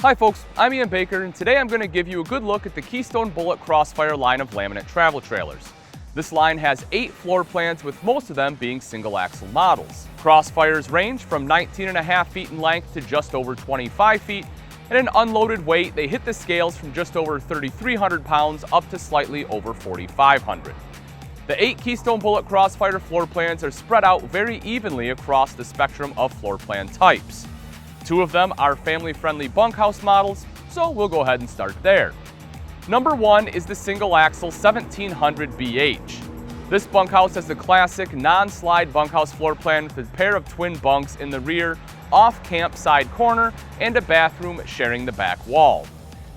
Hi folks, I'm Ian Baker, and today I'm going to give you a good look at the Keystone Bullet Crossfire line of laminate travel trailers. This line has 8 floor plans, with most of them being single axle models. Crossfires range from 19.5 feet in length to just over 25 feet, and in unloaded weight they hit the scales from just over 3,300 pounds up to slightly over 4,500. The 8 Keystone Bullet Crossfire floor plans are spread out very evenly across the spectrum of floor plan types. 2 of them are family-friendly bunkhouse models, so we'll go ahead and start there. Number 1 is the single-axle 1700 BH. This bunkhouse has the classic non-slide bunkhouse floor plan with a pair of twin bunks in the rear, off-camp side corner, and a bathroom sharing the back wall.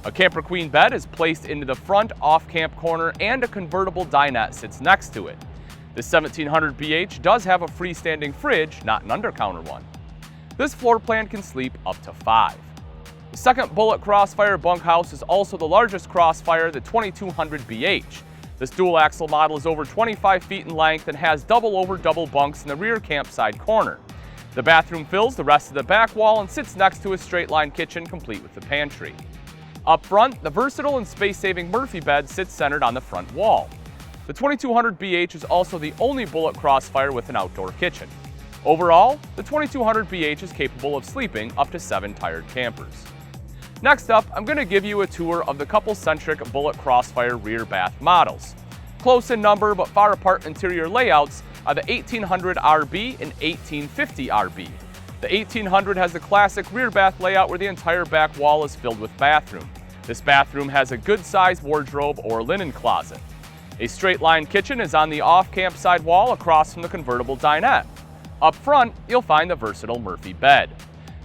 A camper queen bed is placed into the front off-camp corner, and a convertible dinette sits next to it. The 1700 BH does have a freestanding fridge, not an undercounter one. This floor plan can sleep up to 5. The second Bullet Crossfire bunkhouse is also the largest Crossfire, the 2200 BH. This dual-axle model is over 25 feet in length and has double-over-double bunks in the rear campside corner. The bathroom fills the rest of the back wall and sits next to a straight-line kitchen complete with the pantry. Up front, the versatile and space-saving Murphy bed sits centered on the front wall. The 2200 BH is also the only Bullet Crossfire with an outdoor kitchen. Overall, the 2200 BH is capable of sleeping up to 7 tired campers. Next up, I'm going to give you a tour of the couple-centric Bullet Crossfire rear bath models. Close in number but far apart interior layouts are the 1800 RB and 1850 RB. The 1800 has the classic rear bath layout where the entire back wall is filled with bathroom. This bathroom has a good-sized wardrobe or linen closet. A straight-line kitchen is on the off-camp side wall across from the convertible dinette. Up front, you'll find the versatile Murphy bed.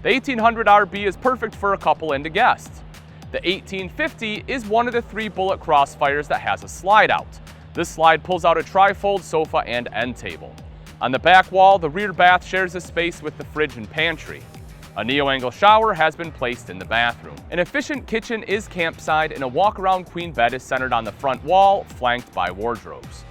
The 1800 RB is perfect for a couple and a guest. The 1850 is one of the 3 Bullet Crossfires that has a slide out. This slide pulls out a trifold sofa and end table. On the back wall, the rear bath shares a space with the fridge and pantry. A neo-angle shower has been placed in the bathroom. An efficient kitchen is campside, and a walk-around queen bed is centered on the front wall, flanked by wardrobes.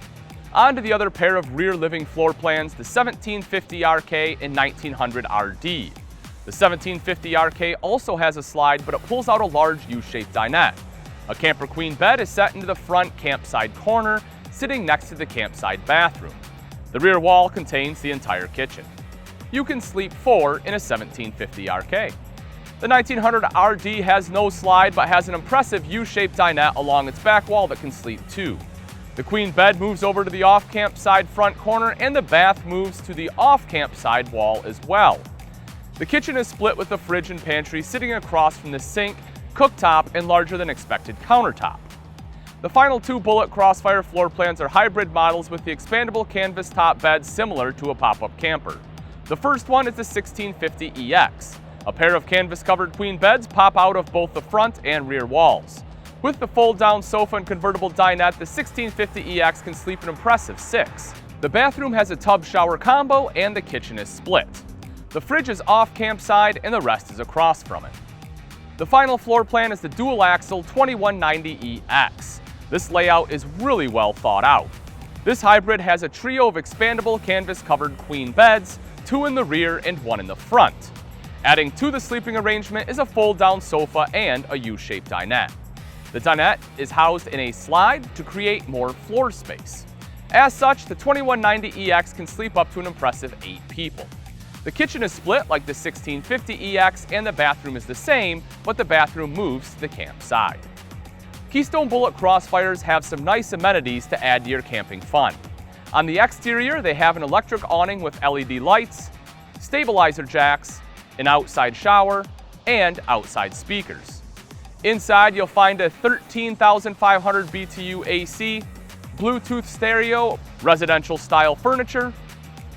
On to the other pair of rear living floor plans, the 1750 RK and 1900 RD. The 1750 RK also has a slide, but it pulls out a large U-shaped dinette. A camper queen bed is set into the front campside corner, sitting next to the campside bathroom. The rear wall contains the entire kitchen. You can sleep 4 in a 1750 RK. The 1900 RD has no slide, but has an impressive U-shaped dinette along its back wall that can sleep 2. The queen bed moves over to the off-camp side front corner, and the bath moves to the off-camp side wall as well. The kitchen is split with the fridge and pantry sitting across from the sink, cooktop, and larger than expected countertop. The final 2 Bullet Crossfire floor plans are hybrid models with the expandable canvas top bed similar to a pop-up camper. The first one is the 1650 EX. A pair of canvas-covered queen beds pop out of both the front and rear walls. With the fold-down sofa and convertible dinette, the 1650 EX can sleep an impressive 6. The bathroom has a tub shower combo, and the kitchen is split. The fridge is off campside, and the rest is across from it. The final floor plan is the dual-axle 2190 EX. This layout is really well thought out. This hybrid has a trio of expandable canvas-covered queen beds, 2 in the rear and 1 in the front. Adding to the sleeping arrangement is a fold-down sofa and a U-shaped dinette. The dinette is housed in a slide to create more floor space. As such, the 2190 EX can sleep up to an impressive 8 people. The kitchen is split like the 1650 EX, and the bathroom is the same, but the bathroom moves to the camp side. Keystone Bullet Crossfires have some nice amenities to add to your camping fun. On the exterior, they have an electric awning with LED lights, stabilizer jacks, an outside shower, and outside speakers. Inside, you'll find a 13,500 BTU AC, Bluetooth stereo, residential-style furniture,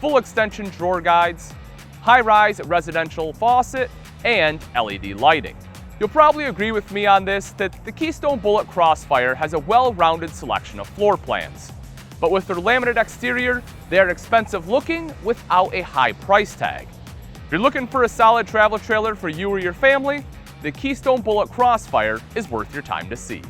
full extension drawer guides, high-rise residential faucet, and LED lighting. You'll probably agree with me on this that the Keystone Bullet Crossfire has a well-rounded selection of floor plans. But with their laminate exterior, they are expensive looking without a high price tag. If you're looking for a solid travel trailer for you or your family, the Keystone Bullet Crossfire is worth your time to see.